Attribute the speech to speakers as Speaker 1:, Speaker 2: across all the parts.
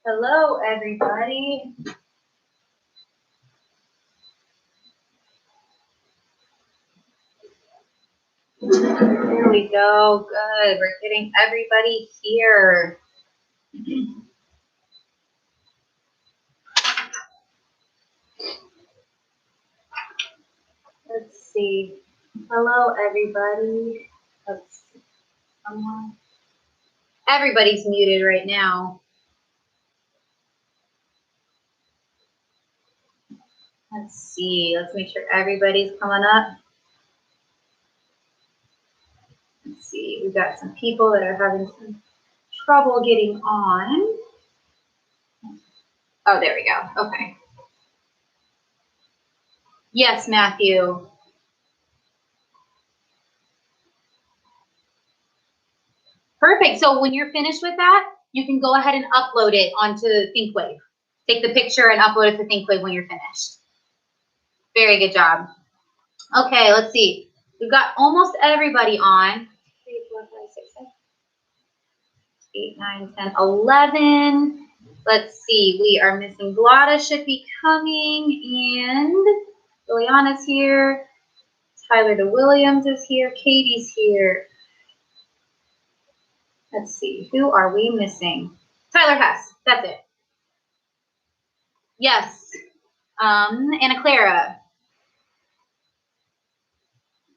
Speaker 1: Hello, everybody. There we go. Good. We're getting everybody here. Let's see. Hello, everybody. Let's see. Someone. Everybody's muted right now. Let's see. Let's make sure everybody's coming up. Let's see. We've got some people that are having some trouble getting on. Oh, there we go. Okay. Yes, Matthew. Perfect. So when you're finished with that, you can go ahead and upload it onto ThinkWave. Take the picture and upload it to ThinkWave when you're finished. Very good job. Okay, let's see. We've got almost everybody on. 3, 4, 5, 6, 7, 8, 9, 10, 11. Let's see. We are missing Vlada should be coming, and Liliana's here. Tyler DeWilliams is here. Katie's here. Let's see. Who are we missing? Tyler Hess. That's it. Yes. Anna Clara.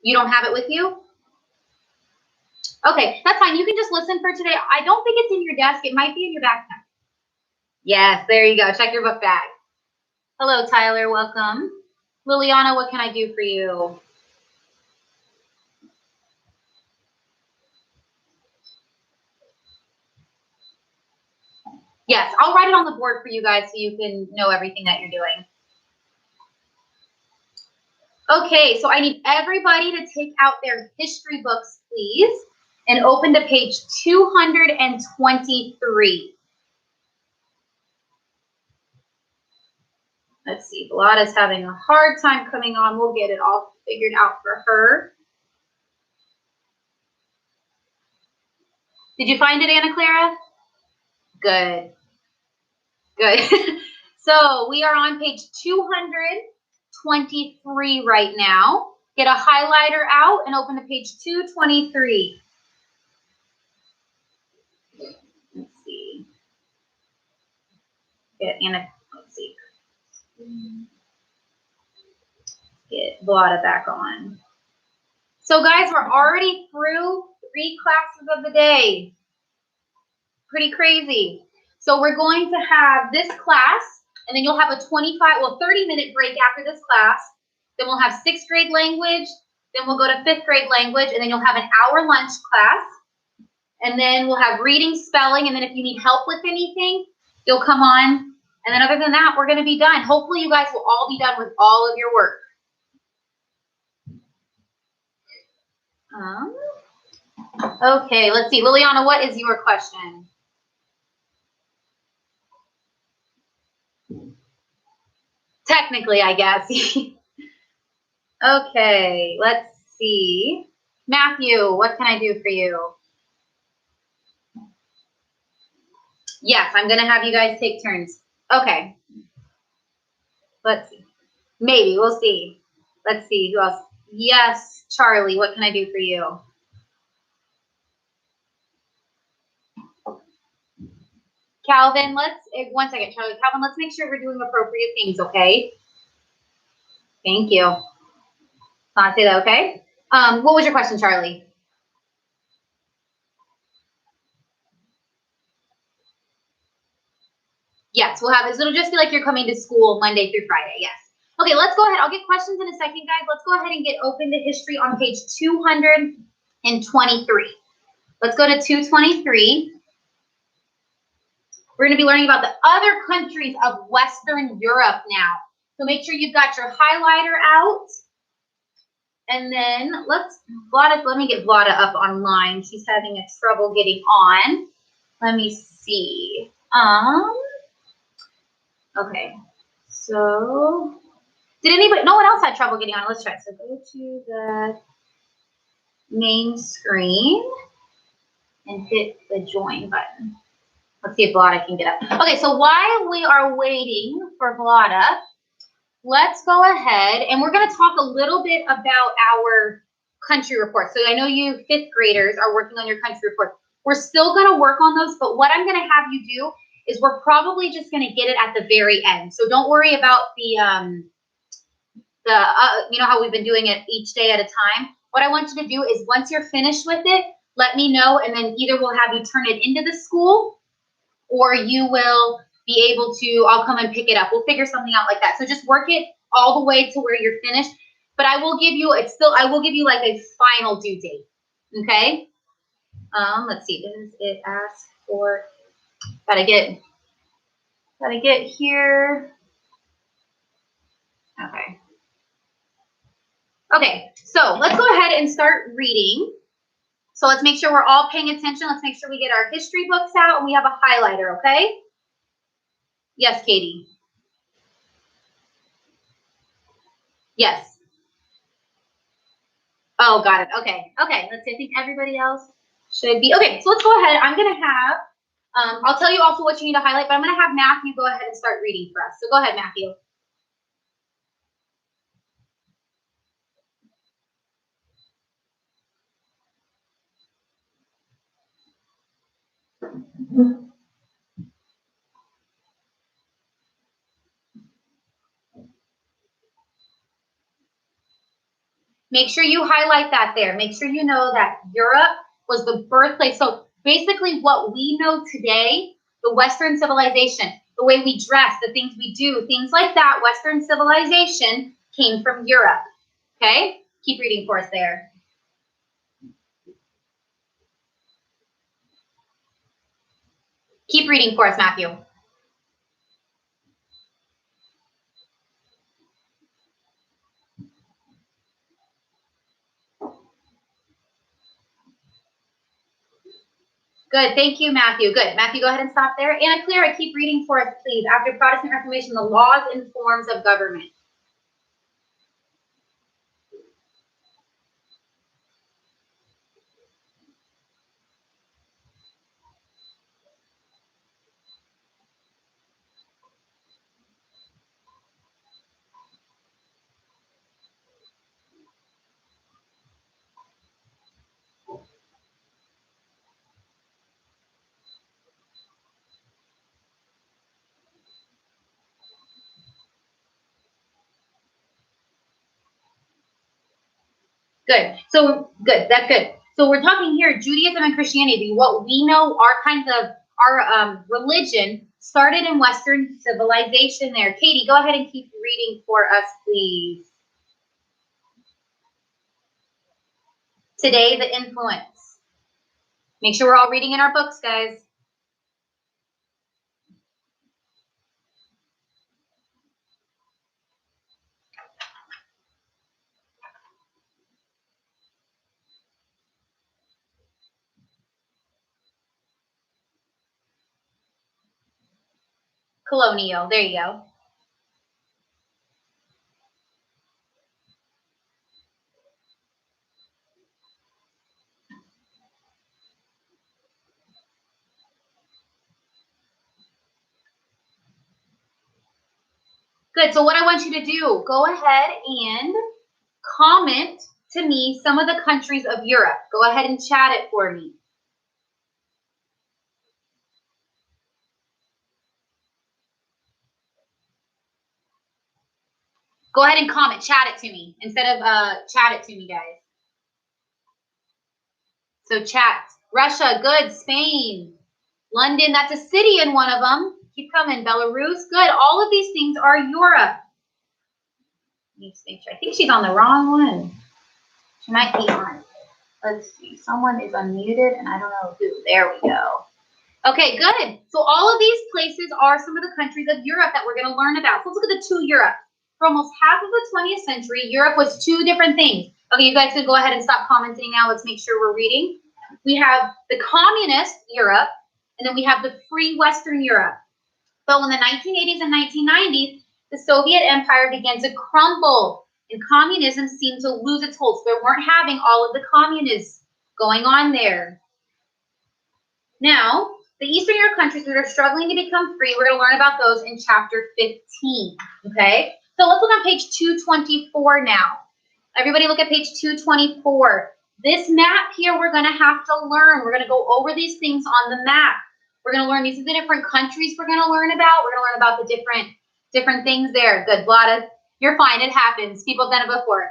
Speaker 1: You don't have it with you? Okay, that's fine. You can just listen for today. I don't think it's in your desk. It might be in your backpack. Yes, there you go. Check your book bag. Hello, Tyler. Welcome. Liliana, what can I do for you? Yes, I'll write it on the board for you guys so you can know everything that you're doing. Okay, so I need everybody to take out their history books, please, and open to page 223. Let's see, Vlada's having a hard time coming on. We'll get it all figured out for her. Did you find it, Anna Clara? Good. Good. So we are on page 223 right now. Get a highlighter out and open to page 223. Let's see. Get Anna, let's see. Get Vlada back on. So guys, we're already through 3 classes of the day. Pretty crazy. So we're going to have this class, and then you'll have a 30-minute break after this class. Then we'll have 6th grade language. Then we'll go to 5th grade language, and then you'll have an hour lunch class. And then we'll have reading, spelling, and then if you need help with anything, you'll come on. And then other than that, we're going to be done. Hopefully you guys will all be done with all of your work. Okay, let's see. Liliana, what is your question? Technically, I guess. Okay, let's see. Matthew, what can I do for you? Yes, I'm going to have you guys take turns. Okay. Let's see. Maybe. We'll see. Let's see. Who else? Yes, Charlie, what can I do for you? Calvin, one second, Charlie. Calvin, let's make sure we're doing appropriate things, okay? Thank you. I'll say that, okay? What was your question, Charlie? Yes, we'll have it. So it'll just be like you're coming to school Monday through Friday, yes. Okay, let's go ahead. I'll get questions in a second, guys. Let's go ahead and get open to history on page 223. Let's go to 223. We're going to be learning about the other countries of Western Europe now. So make sure you've got your highlighter out. And then let me get Vlada up online. She's having a trouble getting on. Let me see. Okay. So no one else had trouble getting on. Let's try. So go to the main screen and hit the join button. Let's see if Vlada can get up. Okay, so while we are waiting for Vlada, let's go ahead and we're going to talk a little bit about our country report. So I know you fifth graders are working on your country report. We're still going to work on those, but what I'm going to have you do is we're probably just going to get it at the very end. So don't worry about the you know how we've been doing it each day at a time. What I want you to do is once you're finished with it, let me know, and then either we'll have you turn it into the school or you will be able to, I'll come and pick it up. We'll figure something out like that. So just work it all the way to where you're finished. But I will give you, I will give you like a final due date. Okay? Let's see, does it ask for, gotta get here. Okay. Okay, so let's go ahead and start reading. So let's make sure we're all paying attention. Let's make sure we get our history books out and we have a highlighter, okay? Yes, Katie. Yes. Oh, got it. Okay. Okay. Let's see. I think everybody else should be. Okay. So let's go ahead. I'm going to have, I'll tell you also what you need to highlight, but I'm going to have Matthew go ahead and start reading for us. So go ahead, Matthew. Make sure you highlight that there. Make sure you know that Europe was the birthplace. So basically what we know today, the Western civilization, the way we dress, the things we do, things like that, Western civilization came from Europe. Okay? Keep reading for us there. Keep reading for us, Matthew. Good. Thank you, Matthew. Good. Matthew, go ahead and stop there. Anna Clara, keep reading for us, please. After Protestant Reformation, the laws and forms of government. Good. So good. That's good. So we're talking here Judaism and Christianity. What we know, our religion started in Western civilization. There, Katie, go ahead and keep reading for us, please. Today, the influence. Make sure we're all reading in our books, guys. Colonial. There you go. Good. So what I want you to do, go ahead and comment to me some of the countries of Europe. Go ahead and chat it for me. Go ahead and comment, chat it to me instead of chat it to me, guys. So chat. Russia, good. Spain. London, that's a city in one of them. Keep coming. Belarus, good. All of these things are Europe. I think she's on the wrong one. She might be on. Let's see. Someone is unmuted, and I don't know who. There we go. Okay, good. So all of these places are some of the countries of Europe that we're going to learn about. So let's look at the two Europe. For almost half of the 20th century, Europe was two different things. Okay, you guys can go ahead and stop commenting now. Let's make sure we're reading. We have the communist Europe, and then we have the free Western Europe. But in the 1980s and 1990s, the Soviet Empire began to crumble, and communism seemed to lose its hold. So they weren't having all of the communists going on there. Now, The Eastern Europe countries that are struggling to become free, we're going to learn about those in chapter 15, okay? So let's look on page 224 now. Everybody look at page 224. This map here we're going to have to learn. We're going to go over these things on the map. We're going to learn, these are the different countries we're going to learn about. We're going to learn about the different things there. Good, Vlada. You're fine. It happens. People have done it before.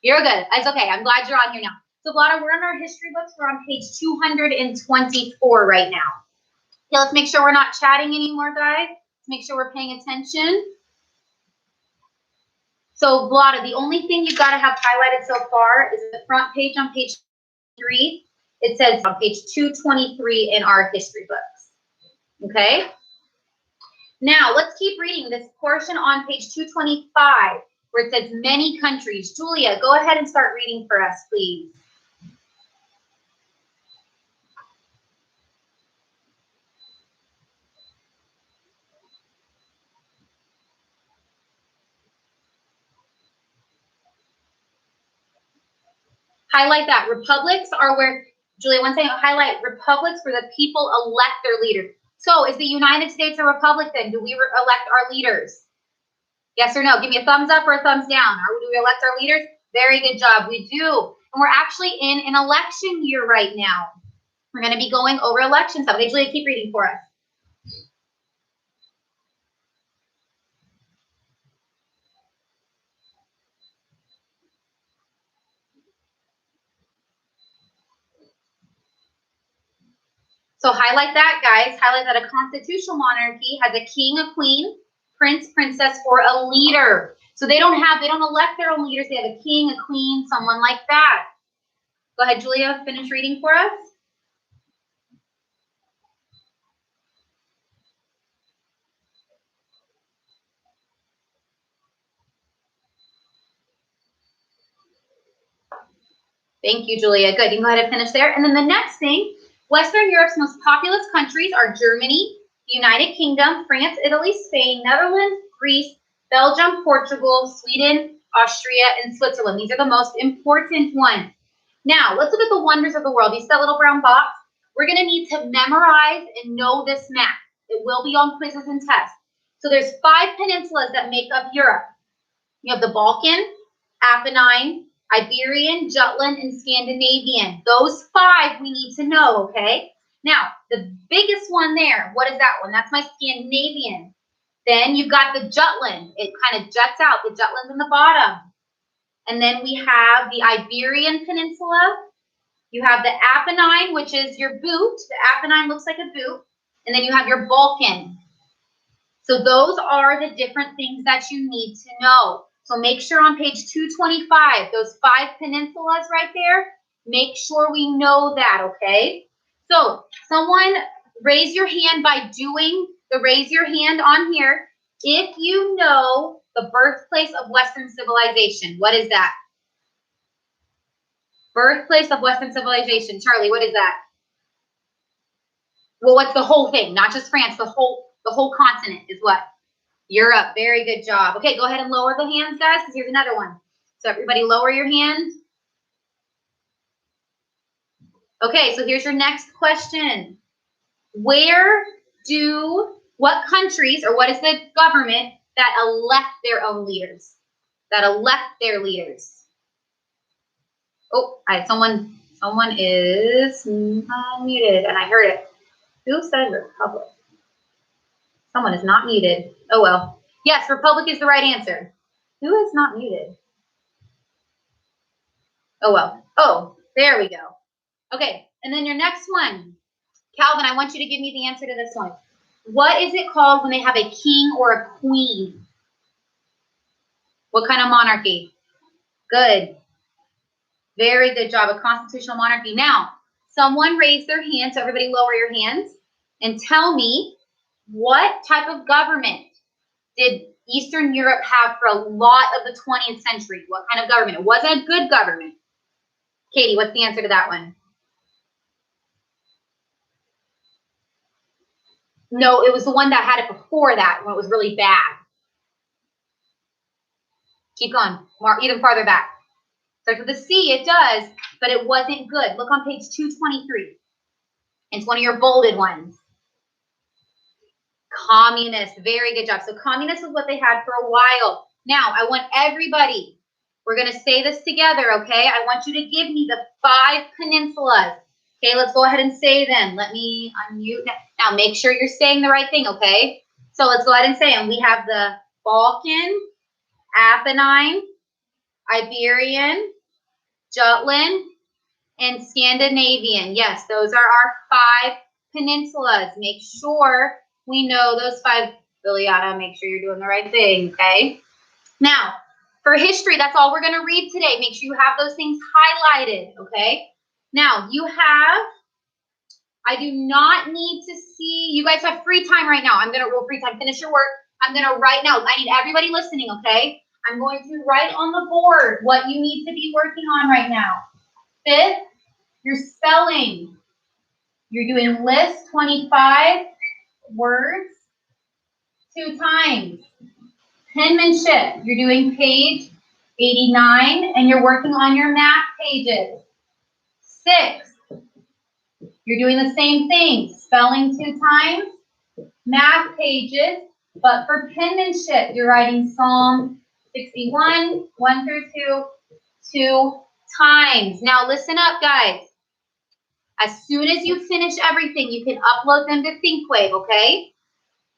Speaker 1: You're good. It's okay. I'm glad you're on here now. So, Vlada, we're in our history books. We're on page 224 right now. Okay, let's make sure we're not chatting anymore, guys. Let's make sure we're paying attention. So, Vlada, the only thing you've got to have highlighted so far is the front page on page 3. It says on page 223 in our history books. Okay? Now, let's keep reading this portion on page 225 where it says many countries. Julia, go ahead and start reading for us, please. Highlight that. Republics are where, Julia, one thing, highlight republics where the people elect their leaders. So is the United States a republic then? Do we elect our leaders? Yes or no? Give me a thumbs up or a thumbs down. Do we elect our leaders? Very good job. We do. And we're actually in an election year right now. We're going to be going over election stuff. Okay, Julia, keep reading for us. So highlight that, guys. Highlight that a constitutional monarchy has a king, a queen, prince, princess, or a leader. So they don't elect their own leaders. They have a king, a queen, someone like that. Go ahead, Julia, finish reading for us. Thank you, Julia. Good. You can go ahead and finish there. And then the next thing, Western Europe's most populous countries are Germany, the United Kingdom, France, Italy, Spain, Netherlands, Greece, Belgium, Portugal, Sweden, Austria, and Switzerland. These are the most important ones. Now, let's look at the wonders of the world. You see that little brown box? We're going to need to memorize and know this map. It will be on quizzes and tests. So there's 5 peninsulas that make up Europe. You have the Balkan, Apennine, Iberian, Jutland, and Scandinavian. Those 5 we need to know, okay? Now, the biggest one there, what is that one? That's my Scandinavian. Then you've got the Jutland. It kind of juts out. The Jutland's in the bottom. And then we have the Iberian Peninsula. You have the Apennine, which is your boot. The Apennine looks like a boot. And then you have your Balkan. So those are the different things that you need to know. So make sure on page 225, those 5 peninsulas right there, make sure we know that, okay? So someone raise your hand by doing the raise your hand on here if you know the birthplace of Western civilization. What is that? Birthplace of Western civilization. Charlie, what is that? Well, what's the whole thing? Not just France, the whole continent is what? Europe. Very good job. Okay, go ahead and lower the hands, guys, because here's another one. So everybody lower your hands. Okay, so here's your next question. What countries, or what is the government that elect their own leaders? That elect their leaders. Oh, someone is muted, and I heard it. Who said republic? Someone is not muted. Oh, well. Yes, republic is the right answer. Who is not muted? Oh, well. Oh, there we go. Okay, and then your next one. Calvin, I want you to give me the answer to this one. What is it called when they have a king or a queen? What kind of monarchy? Good. Very good job. A constitutional monarchy. Now, someone raise their hand, so everybody lower your hands, and tell me what type of government did Eastern Europe have for a lot of the 20th century? What kind of government? It wasn't a good government. Katie, what's the answer to that one? No, it was the one that had it before that when it was really bad. Keep going. More, even farther back. Starts with a C, it does, but it wasn't good. Look on page 223. It's one of your bolded ones. Communist. Very good job. So communist is what they had for a while. Now, I want everybody, we're going to say this together, okay? I want you to give me the 5 peninsulas. Okay, let's go ahead and say them. Let me unmute. Now, make sure you're saying the right thing, okay? So let's go ahead and say them. We have the Balkan, Apennine, Iberian, Jutland, and Scandinavian. Yes, those are our 5 peninsulas. Make sure we know those 5. Liliana, make sure you're doing the right thing, okay? Now, for history, that's all we're going to read today. Make sure you have those things highlighted, okay? Now, you have, I do not need to see, you guys have free time right now. I'm going to roll free time. Finish your work. I'm going to write now. I need everybody listening, okay? I'm going to write on the board what you need to be working on right now. 5th, your spelling. You're doing list 25 words 2 times. Penmanship. You're doing page 89, and you're working on your math pages. 6th, you're doing the same thing. Spelling 2 times, math pages, but for penmanship, you're writing Psalm 61, 1 through 2, 2 times. Now listen up, guys. As soon as you finish everything, you can upload them to ThinkWave, okay?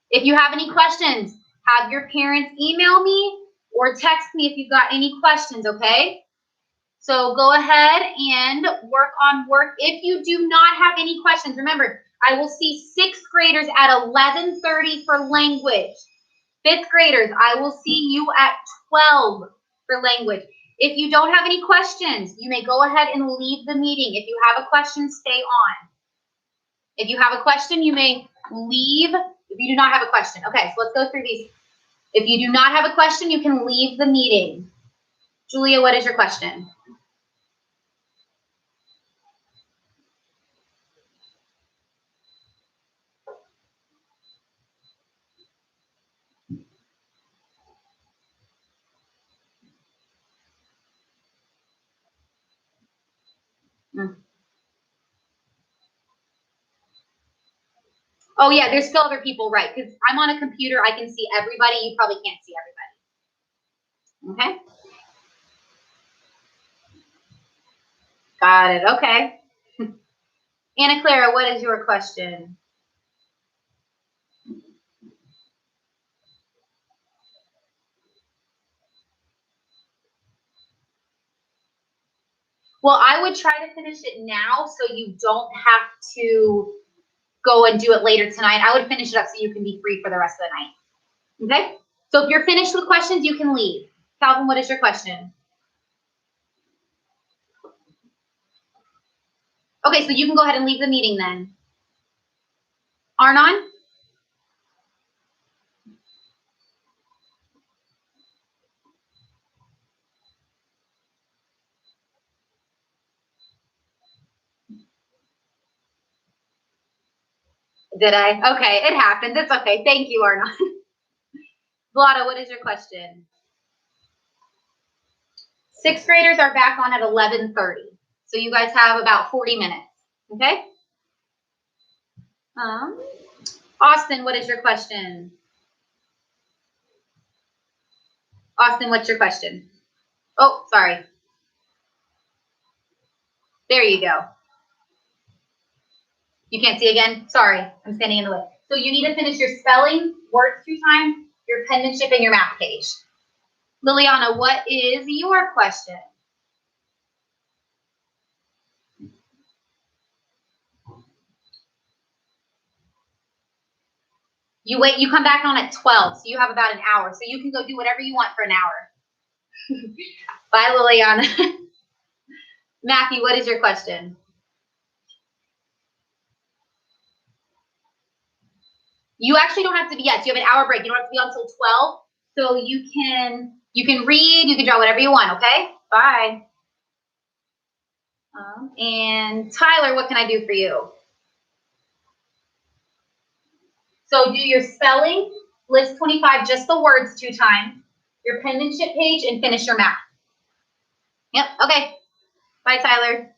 Speaker 1: If you have any questions, have your parents email me or text me if you've got any questions, okay? So go ahead and work on work. If you do not have any questions, remember, I will see 6th graders at 11:30 for language. 5th graders, I will see you at 12 for language. If you don't have any questions, you may go ahead and leave the meeting. If you have a question, stay on. If you have a question, you may leave. If you do not have a question. Okay, so let's go through these. If you do not have a question, you can leave the meeting. Julia, what is your question? Oh, yeah, there's still other people, right? Because I'm on a computer. I can see everybody. You probably can't see everybody. Okay? Got it. Okay. Anna Clara, what is your question? Well, I would try to finish it now so you don't have to go and do it later tonight. I would finish it up so you can be free for the rest of the night. Okay? So if you're finished with questions, you can leave. Calvin, what is your question? Okay, so you can go ahead and leave the meeting then. Arnon? Did I? Okay, it happens. It's okay. Thank you, Arnon. Vlada, what is your question? 6th graders are back on at 11:30. So you guys have about 40 minutes. Okay? Austin, what is your question? Austin, what's your question? Oh, sorry. There you go. You can't see again? Sorry, I'm standing in the way. So you need to finish your spelling, words 2 times, your penmanship, and your math page. Liliana, what is your question? You come back on at 12, so you have about an hour. So you can go do whatever you want for an hour. Bye, Liliana. Matthew, what is your question? You actually don't have to be, yes, you have an hour break. You don't have to be on until 12. So you can read, you can draw whatever you want, okay? Bye. And Tyler, what can I do for you? So do your spelling, list 25, just the words 2 times, your penmanship page, and finish your math. Yep, okay. Bye, Tyler.